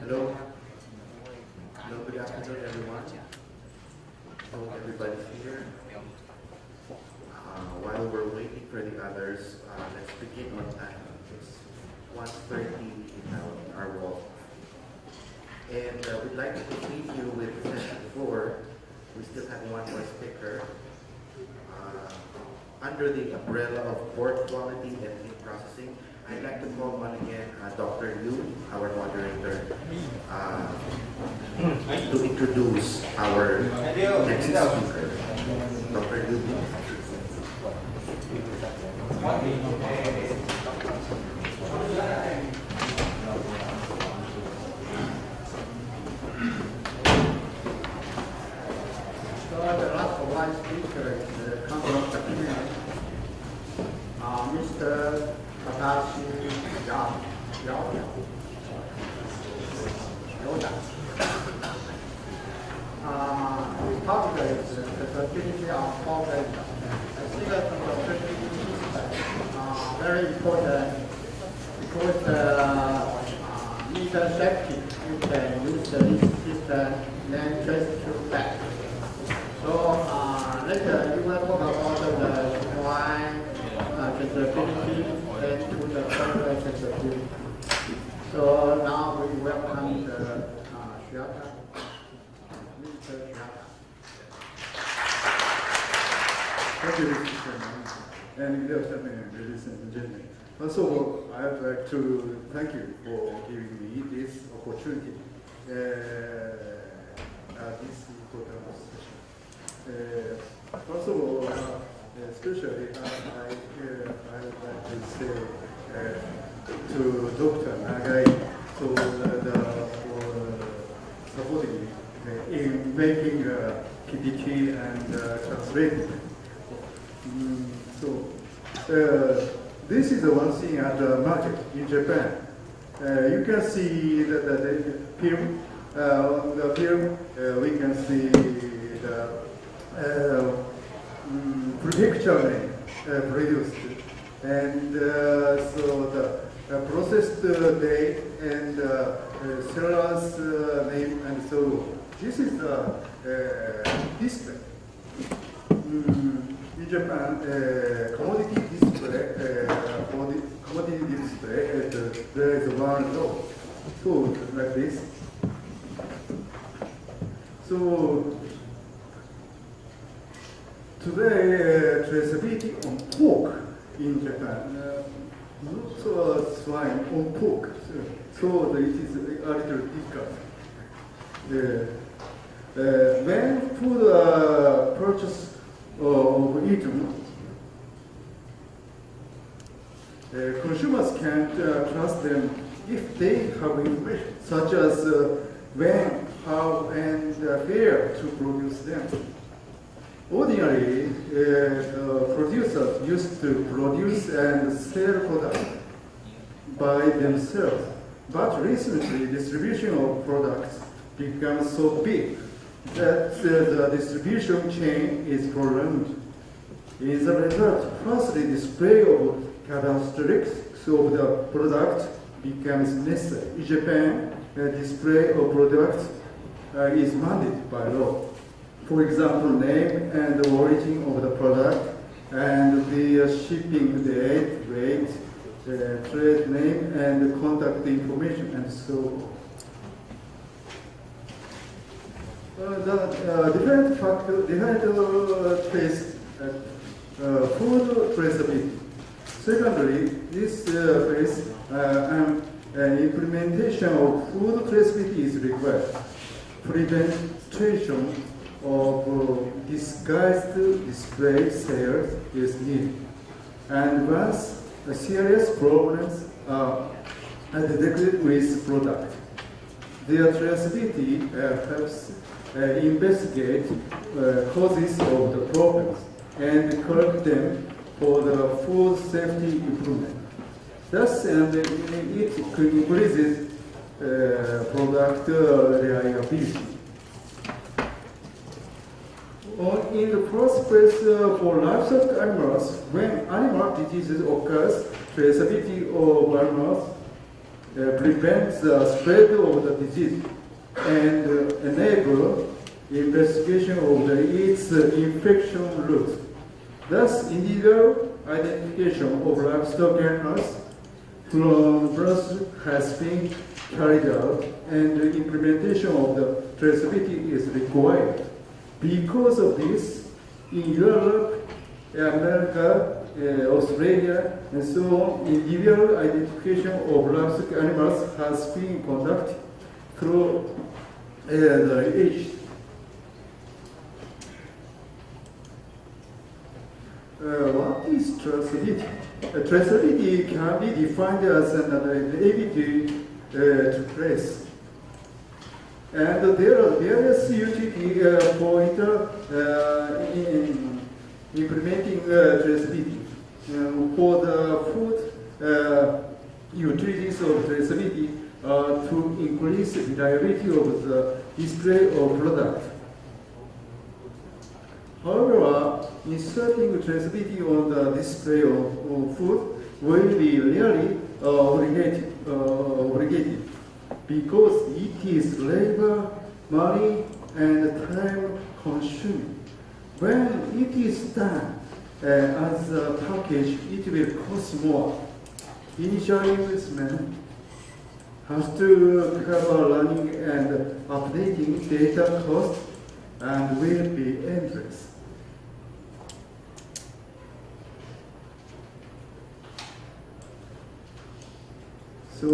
Hello. Hello, good afternoon, everyone. Hope everybody's here. While we're waiting for the others, let's begin on time. It's 1:30 in our walk. And we'd like to continue with session 4. We still have one more speaker. Under the umbrella of pork quality and meat processing, I'd like to call on again Dr. Liu, our moderator, to introduce our next speaker. Dr. Liu. The last one speaker is come from Japan. Mr. Tadashi SHIOTA. His topic is the traceability of pork eggs. I think that the traceability is very important because meat safety, you can use this system and trace to back. So later you will talk about the swine traceability and to the further traceability. So now we welcome the SHIOTA, Mr. SHIOTA. Thank you, Mr. Chairman, and good afternoon, ladies and gentlemen. First of all, I would like to thank you for giving me this opportunity at this important session. First of all, especially I would like to say to Dr. Nagai for supporting me in making PPT and translating. This is the one thing at the market in Japan. You can see the film. On the film, we can see the prefecture name produced, and so the processed date and seller's name and so on. This is the display. In Japan, commodity display, for the commodity display, there is one row, so like this. So today, traceability on pork in Japan, not swine, on pork. So it is a little difficult. When food purchase of eaten, consumers can't trust them if they have information, such as when, how, and where to produce them. Ordinarily, producers used to produce and sell products by themselves, but recently distribution of products becomes so big that the distribution chain is prolonged. As a result, firstly, display of characteristics of the product becomes necessary. In Japan, display of products is mandated by law. For example, name and the origin of the product, and the shipping date, weight, trade name, and contact information, and so on. The different trace food traceability. Secondly, this phase an implementation of food traceability is required. Prevention of disguised display sales is needed. And once serious problems are detected with product, their traceability helps investigate causes of the problems and correct them for the food safety improvement. Thus, and it increases product reliability. In the first place, for livestock animals, when animal diseases occurs, traceability of animals prevent the spread of the disease and enable investigation of its infection route. Thus, individual identification of livestock animals from birth has been carried out, and the implementation of the traceability is required. Because of this, in Europe, America, Australia, and so on, individual identification of livestock animals has been conducted through the age. What is traceability? Traceability can be defined as an ability to trace. And there are various utility for implementing traceability. For the food utilities of traceability to increase reliability of the display of product. However, inserting traceability on the display of food will be really obligated because it is labor, money, and time consuming. When it is done as a package, it will cost more. Initial investment has to cover running and updating data costs and will be endless. So,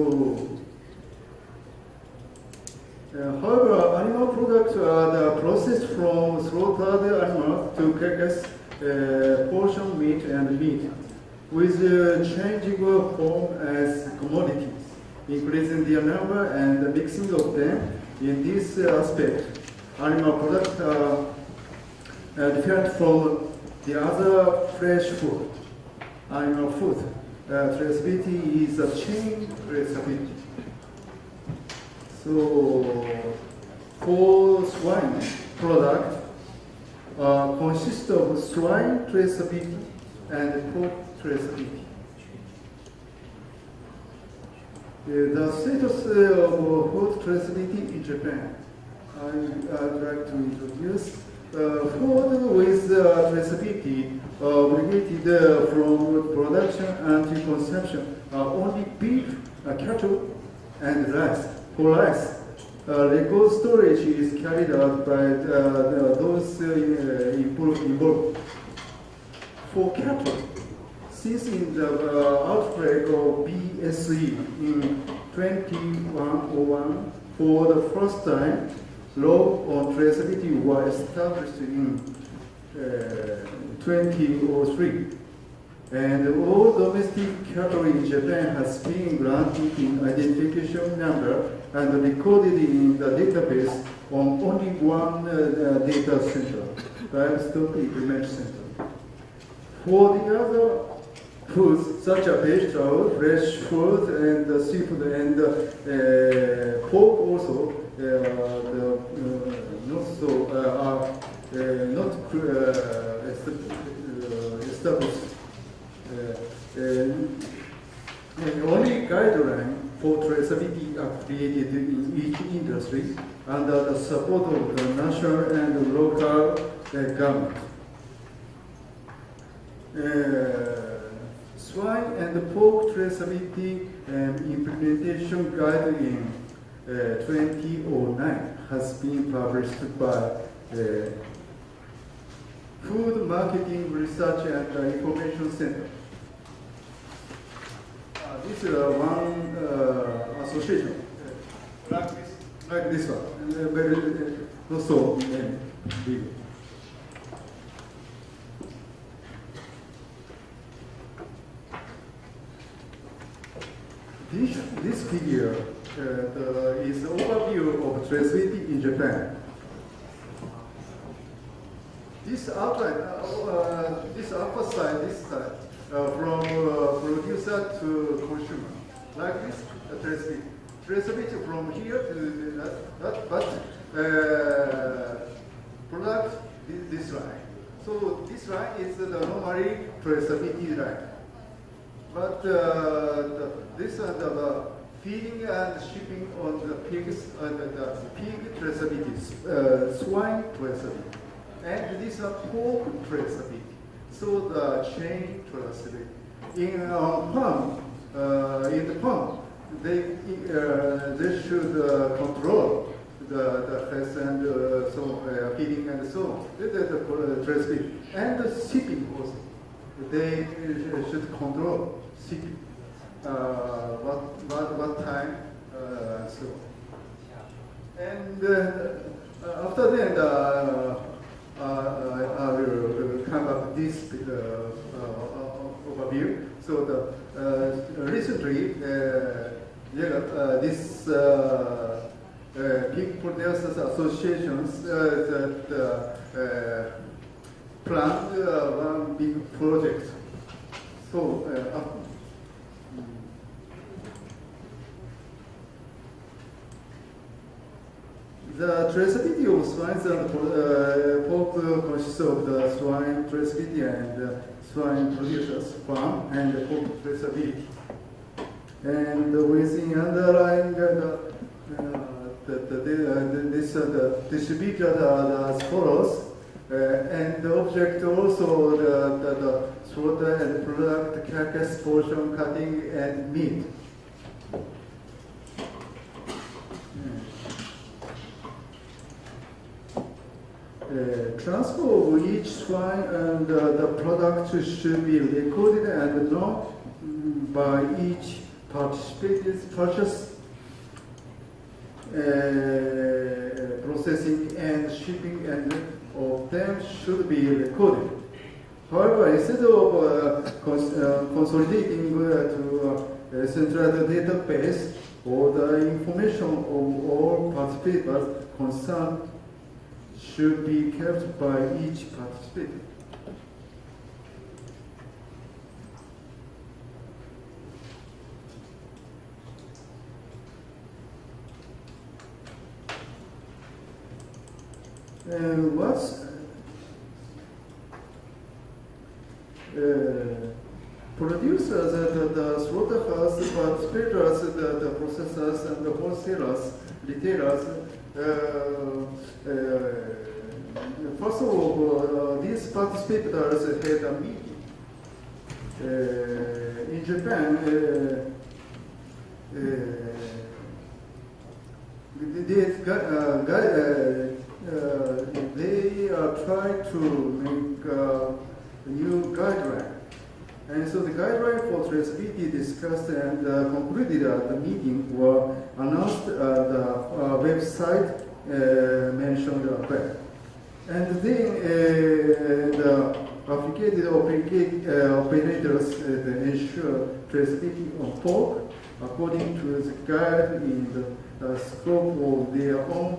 however, animal products are processed from slaughtered animals to carcass, portion meat, and meat, with changing form as commodities, increasing their number and the mixing of them. In this aspect, animal products are different from the other fresh food, animal food. Traceability is a chain traceability. So, for swine product consists of swine traceability and pork traceability. The status of food traceability in Japan. I'd like to introduce food with traceability related from production until consumption are only beef, cattle, and rice. For rice, record storage is carried out by those involved. For cattle, since in the outbreak of BSE in 2101, for the first time, law on traceability was established in 2003. And all domestic cattle in Japan has been granted in identification number and recorded in the database on only one data center, Livestock Implement Center. For the other foods, such as vegetable, fresh food, and seafood, and pork also, not established. Only guidelines for traceability are created in each industry under the support of the national and local government. Swine and pork traceability implementation guide in 2009 has been published by Food Marketing Research and Information Center. This is one association, like this one, and very not so big. This figure is an overview of traceability in Japan. This outline, this upper side, this side, from producer to consumer, like this, traceability. Traceability from here to that, but product this line. So this line is the normally traceability line. But this the feeding and shipping on the pigs, the pig traceability, swine traceability, and these are pork traceability. So the chain traceability. In farm, in the farm, they should control the health and feeding and so on. The traceability and the shipping also. They should control shipping. What time, so on. And after that, I will come up with this overview. So recently, this pig producers associations planned one big project. So the traceability of swine and pork consists of the swine traceability and swine producers farm and pork traceability. And within underlying the distributed are as follows. And the object also the slaughter and product carcass portion cutting and meat. Transfer of each swine and the product should be recorded and known by each participating purchase, processing and shipping and of them should be recorded. However, instead of consolidating to a central database, all the information of all participants concerned should be kept by each participant. Producers, the slaughterhouse participators, the processors, and the wholesalers, retailers. First of all, these participators had a meeting. In Japan, they tried to make a new guideline. And so the guideline for traceability discussed and concluded at the meeting were announced at the website mentioned above. And then the applicated operators ensure traceability of pork according to the guide in the scope of their own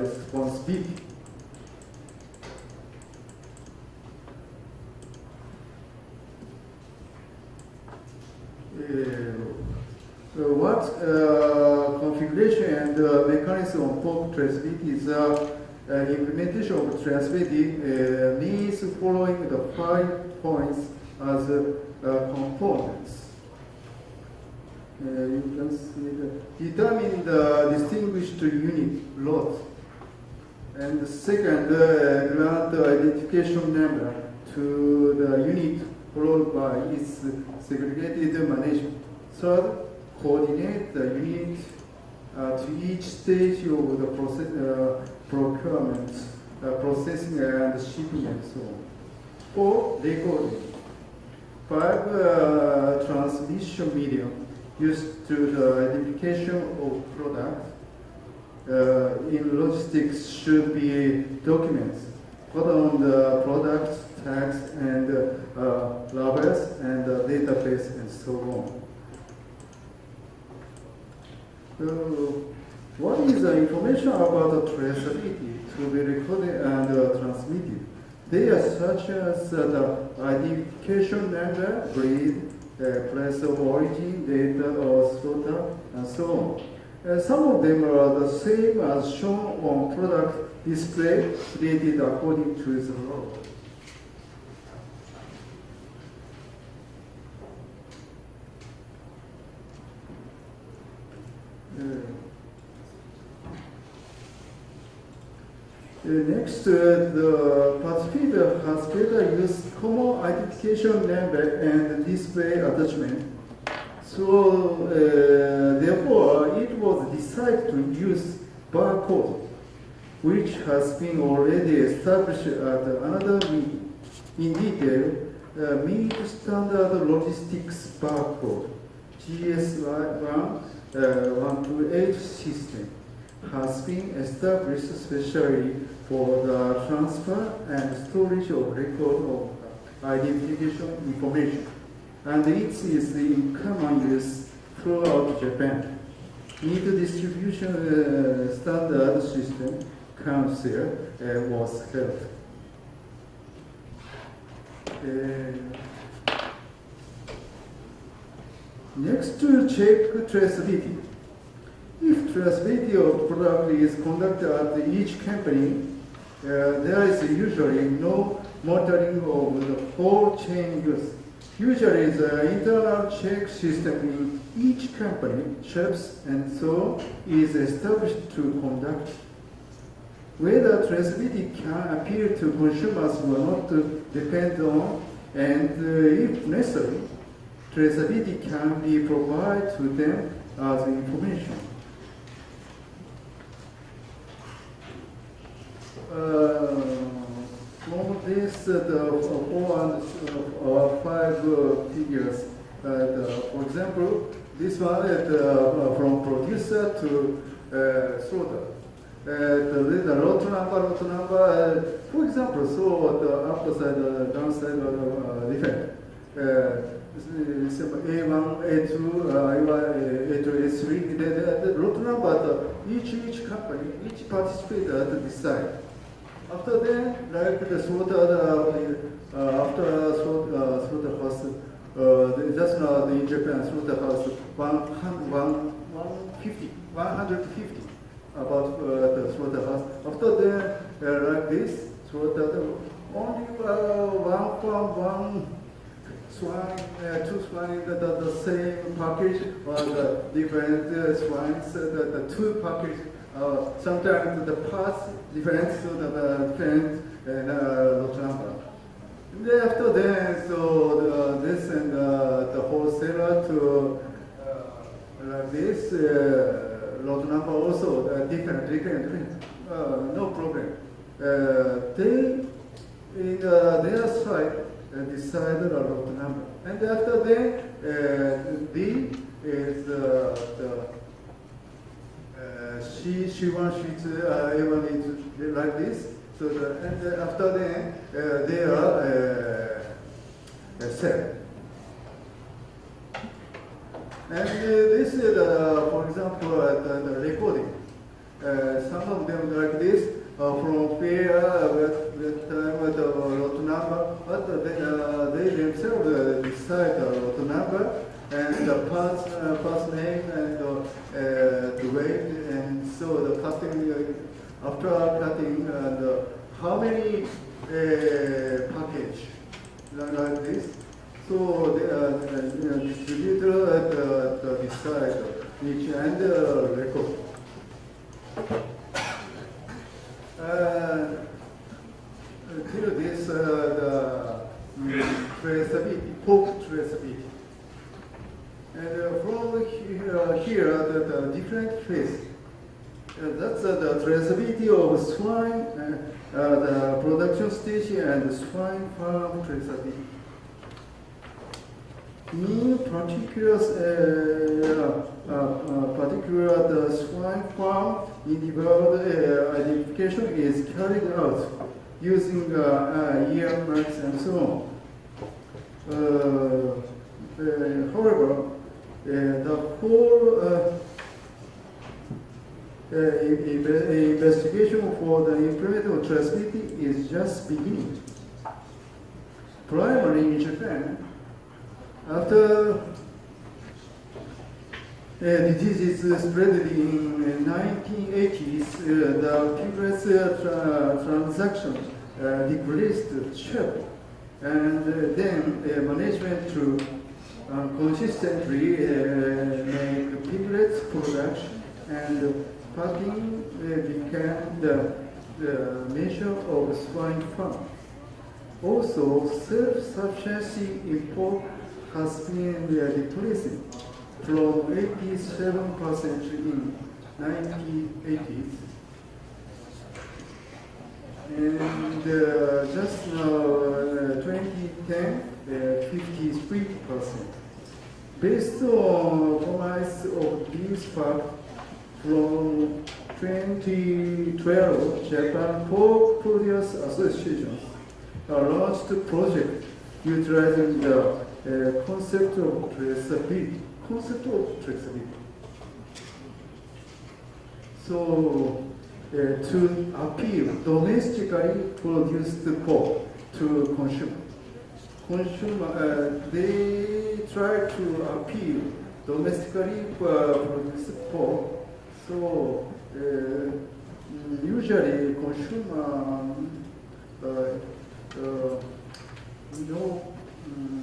responsibility. What configuration and mechanism of pork traceability is implementation of traceability means following the 5 points as components. You can see that determine the distinguished unit lot. And the second, grant identification number to the unit followed by its segregated management. Third, coordinate the unit to each stage of the process, procurement, processing and shipping and so on. 4, recording. 5, transmission medium used to the identification of product. In logistics should be documents put on the products, tags and labels and database and so on. What is the information about the traceability to be recorded and transmitted? They are such as the identification number, breed, place of origin, data or slaughter, and so on. Some of them are the same as shown on product display created according to the law. Next, the participator has better use common identification number and display attachment. So, therefore, it was decided to use barcode, which has been already established at another meeting. In detail, meet standard logistics barcode, GS1 128 system, has been established especially for the transfer and storage of record of identification information, and it is in common use throughout Japan. Meat distribution standard system council was held. Next, to check traceability. If traceability of product is conducted at each company, there is usually no monitoring of the whole chain use. Usually, the internal check system in each company, checks and so is established to conduct. Whether traceability can appear to consumers or not depend on, and if necessary, traceability can be provided to them as information. From this, the 4 and 5 figures, for example, this one from producer to sorter. The lot number, for example, so the upside, downside are different. A1, A2, A2, A3, the lot number, each company, each participator decide. After that, like the sorter, after sorter house, just now in Japan, sorter house 150 about the sorter house. After that, like this, sorter only one farm, one swine, two swine, the same package, or the different swines, the two package. Sometimes the parts different, so the different lot number. And then after that, so this and the wholesaler to like this lot number also different. No problem. They in their side decide the lot number, and after that, D is the C1, C2, A1 is like this. So and after that, they are cell. And this is, for example, the recording. Some of them like this, from fair, with time, the lot number, but they themselves decide the lot number and the parts name and the weight, and so the cutting, after cutting, how many package like this. So the distributor decide each and record. Till this the traceability, pork traceability. And from here the different phase. That's the traceability of swine, the production stage and the swine farm traceability. In particular, the swine farm individual identification is carried out using ear marks and so on. However, the whole investigation for the implementation of traceability is just beginning. Primarily in Japan, after diseases spread in 1980s, the piglet transaction decreased sharply, and then management to consistently make piglets production and packing became the measure of swine farm. Also, self-sufficiency import has been decreasing from 87% in 1980s. And just now, 2010, 53%. Based on promise of these facts, from 2012, Japan Pork Producers Association launched a project utilizing the concept of traceability. So, to appeal domestically produced pork to consumers. They try to appeal domestically produced pork. So usually consumer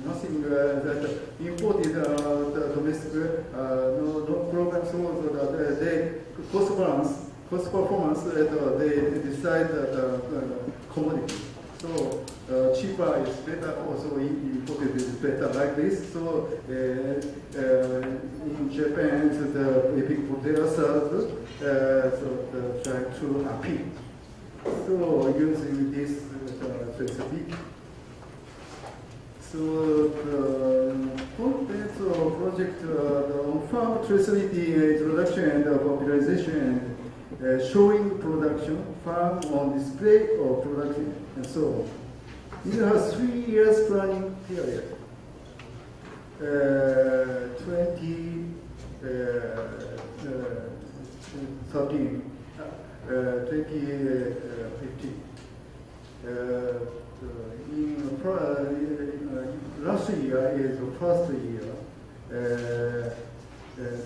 nothing that imported the domestic no program, so that they cost performance they decide the commodity. So cheaper is better, also imported is better like this. So in Japan, the big producers try to appeal. So using this traceability. So the contents of project on farm traceability introduction and popularization, showing production, farm on display of production, and so on. It has 3 years planning period. 2013, 2015. Last year is the first year.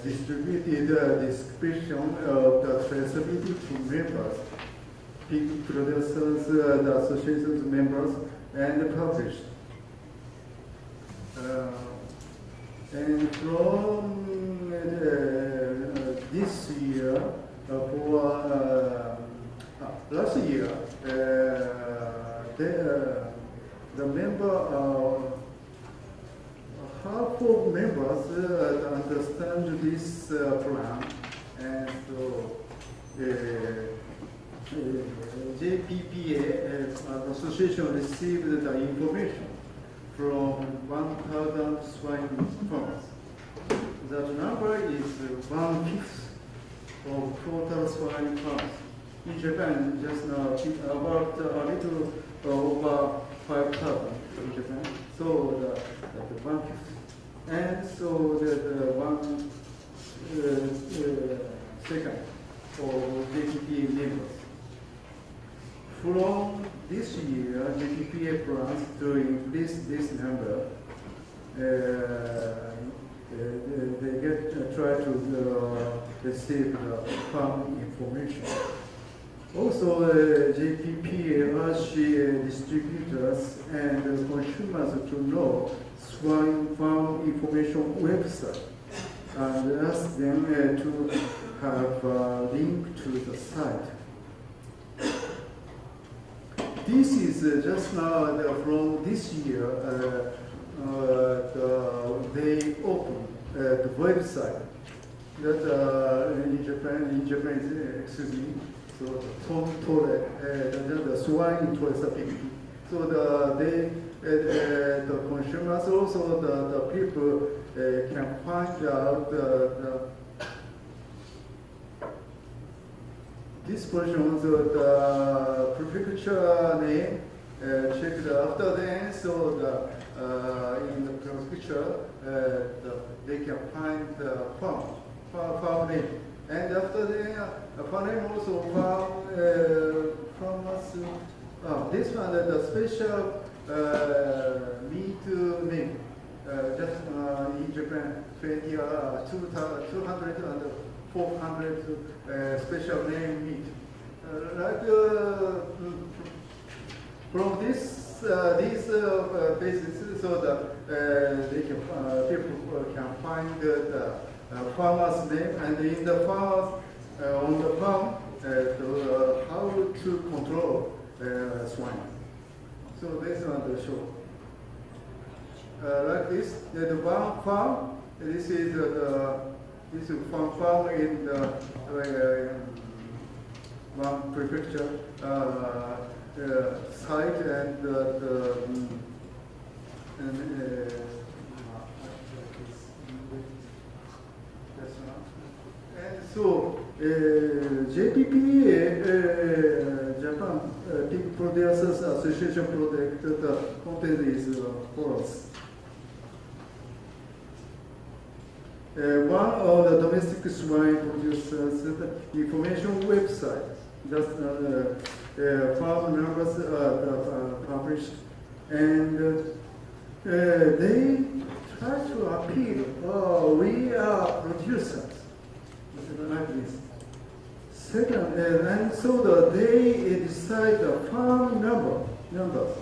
Distributed the description of the traceability to members, pig producers, the association's members, and published. And from this year, for last year, the member, half of members understand this plan, and so JPPA association received the information from 1,000 swine farms. That number is 1/5 of total swine farms. In Japan, just now, about a little over 5,000 in Japan. So the 1/5. And so the 1/2 of JPPA members. From this year, JPPA plans to increase this number. They try to receive the farm information. Also, JPPA urge distributors and consumers to know Swine Farm information website and ask them to have a link to the site. This is just now from this year. They open the website that in Japan, excuse me. So the swine traceability. So the consumers, also the people can find out this portion, so the prefecture name checked after then. So in the prefecture they can find the farm name. And after the farm name also farmers. This one, the special meat name. Just in Japan, 200 and 400 special name meat. From these bases, so that people can find the farmer's name, and in the farmers on the farm, how to to control swine. So this one the show. Like this, the one farm. This is this farm in the one prefecture site and so JPP Japan Pig Producers Association project the content is follows. One of the domestic swine producers information website, just farm numbers are published, and they try to appeal, oh, we are producers, like this. Second, and so they decide the farm numbers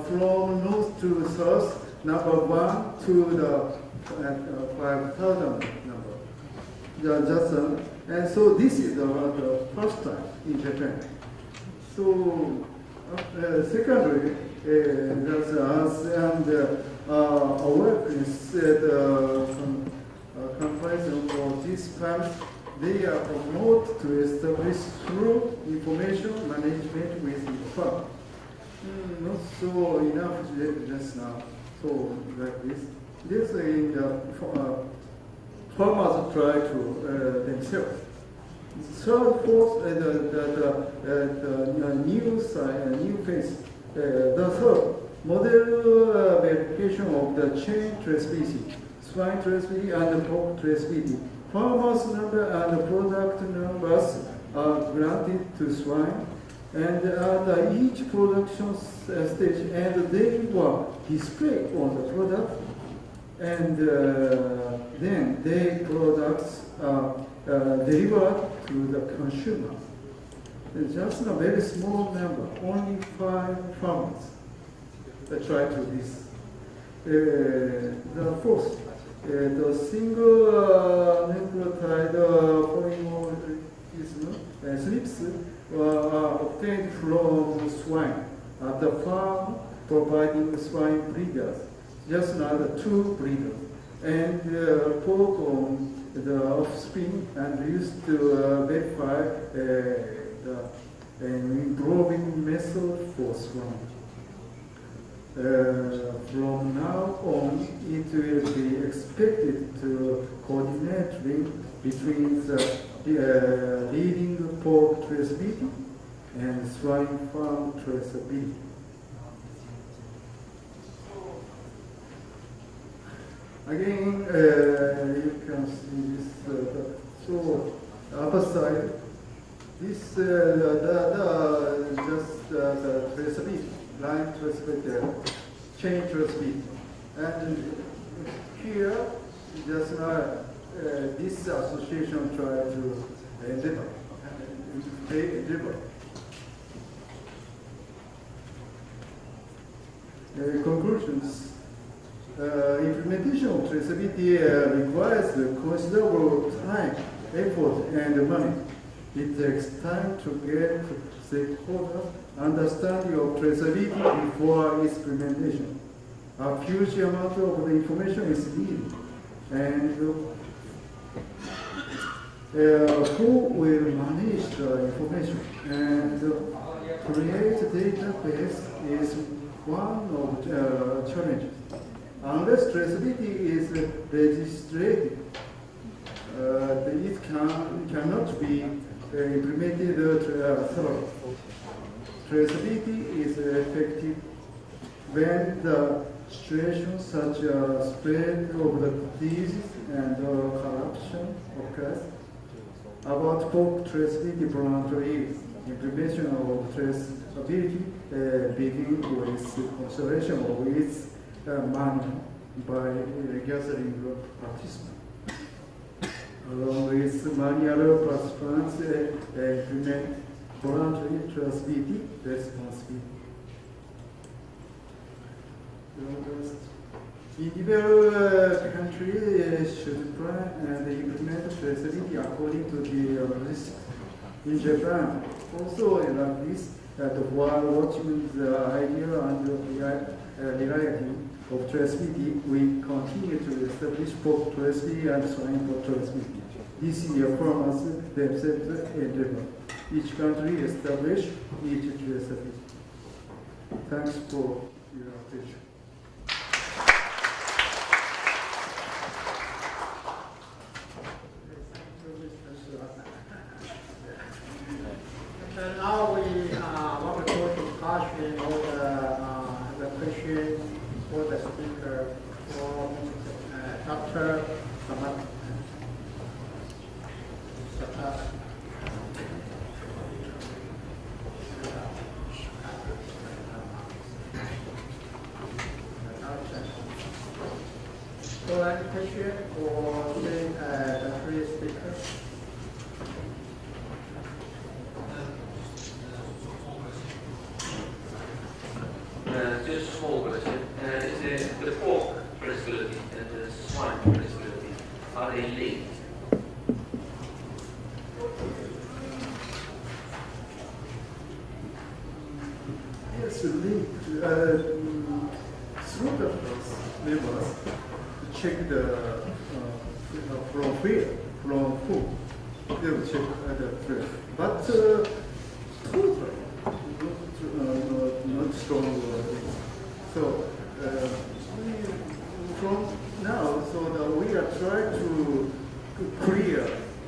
from north to south, number 1 to the 5,000 number. And so this is the first time in Japan. So secondly, there's us and awareness comparison for these farms. They are promoted to establish through information management with the farm. Not so enough just now. So like this. This in the farmers try to themselves. Third, fourth, the new phase. The third, model verification of the chain traceability, swine traceability and pork traceability. Farmers number and product numbers are granted to swine, and at each production stage, and they were displayed on the product. And then the products are delivered to the consumer. It's just a very small number, only 5 farmers that try to this. The fourth, the single nucleotide polymorphism slips are obtained from swine at the farm, providing swine breeders. Just another 2 breeders, and pork on the offspring, and used to verify the improving method for swine. From now on, it will be expected to coordinate between the leading pork traceability and swine farm traceability. Again, you can see this. So, upper side, this just the traceability, line traceability, chain traceability, and here just this association try to endeavor. Conclusions. Implementation of traceability requires considerable time, effort, and money. It takes time to get stakeholders' understanding of traceability before its implementation. A huge amount of the information is needed, and who will manage the information and create a database is one of the challenges. Unless traceability is registered, it cannot be implemented thoroughly. Traceability is effective when the situations such as spread of the disease and corruption occurs. About pork traceability voluntarily, implementation of traceability begins with consideration of its money by gathering participants. Along with manual participants, implement voluntary traceability responsibility. Individual countries should plan and implement traceability according to the risks in Japan. Also, like this, while watching the idea and the reality of traceability, we continue to establish both traceability and swine for traceability. This is a farmers themselves endeavor. Each country establish each traceability. Thanks for your attention. And now we want to go to Takashi or the question for the speaker for Dr. Samat. So any question for the three speakers? Just a small question. Is the pork traceability and the swine traceability, are they linked? Yes, linked through the members check the from where, from who, they will check the first. But totally not strong. So from now, so that we are trying to clear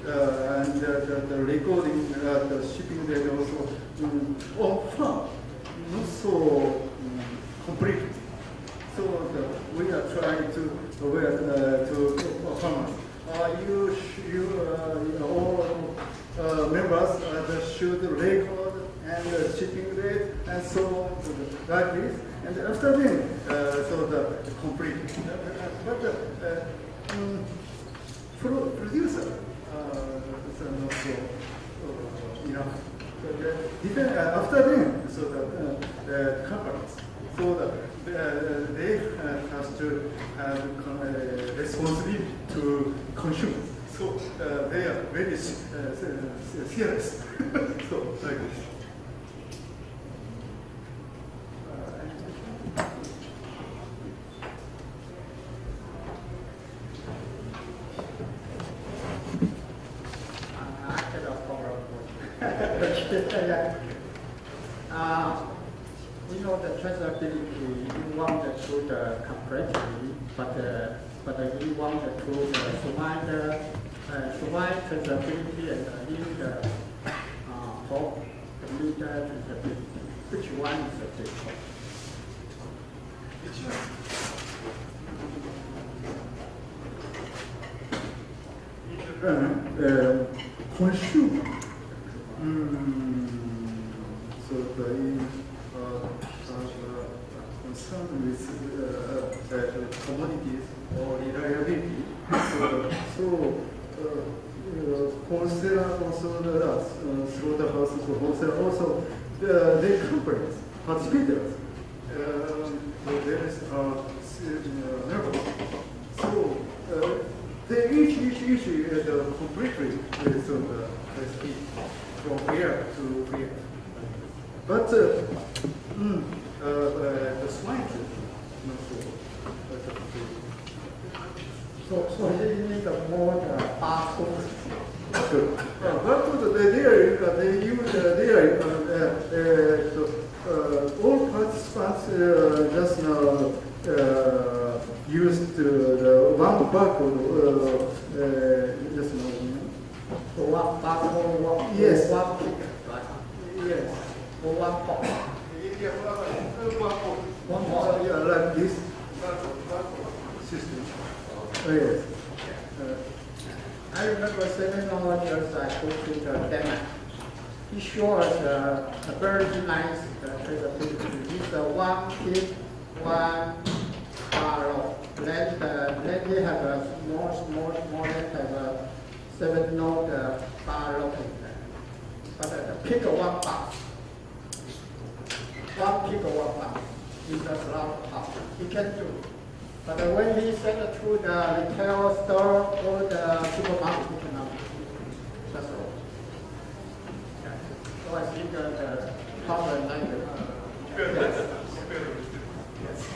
and the recording, the shipping rate also on farm, not so complete. So we are trying to farmers. All members should record and shipping rate and so on, like this. And after then, so the complete. But producer, so not so enough. Depend, after then, so the companies, so they have to have responsibility to consume. So they are very serious. So like this. We know the traceability, you want to do the comparatively, but you want to do the swine traceability and leave the pork, the meat traceability. Which one is the big one? Consumer. So they concerned with commodities or reliability. So wholesaler also slaughterhouses, wholesale also they companies, participators. There is nervous. So they each completely so the speed from here to here. But the swine is not so. So you need a more barcode. But they use all participants just now used the one barcode just now. So one barcode, one Yes. one pick, right? Yes. Or one box. One box. Yeah, like this system. Yes. I remember 7 years I go to the Tainan. He showed us a very nice traceability. It's a one kit, one barrel. Then they have a small, that have a 7 note barrel in there. But pick one box. One pick one box. He does a lot of box. He can do. But when he sent it to the retail store or the supermarket, he cannot do. That's all. So I think the problem like yes.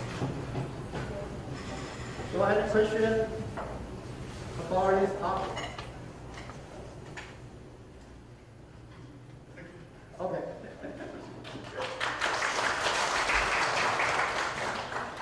So any question about this topic?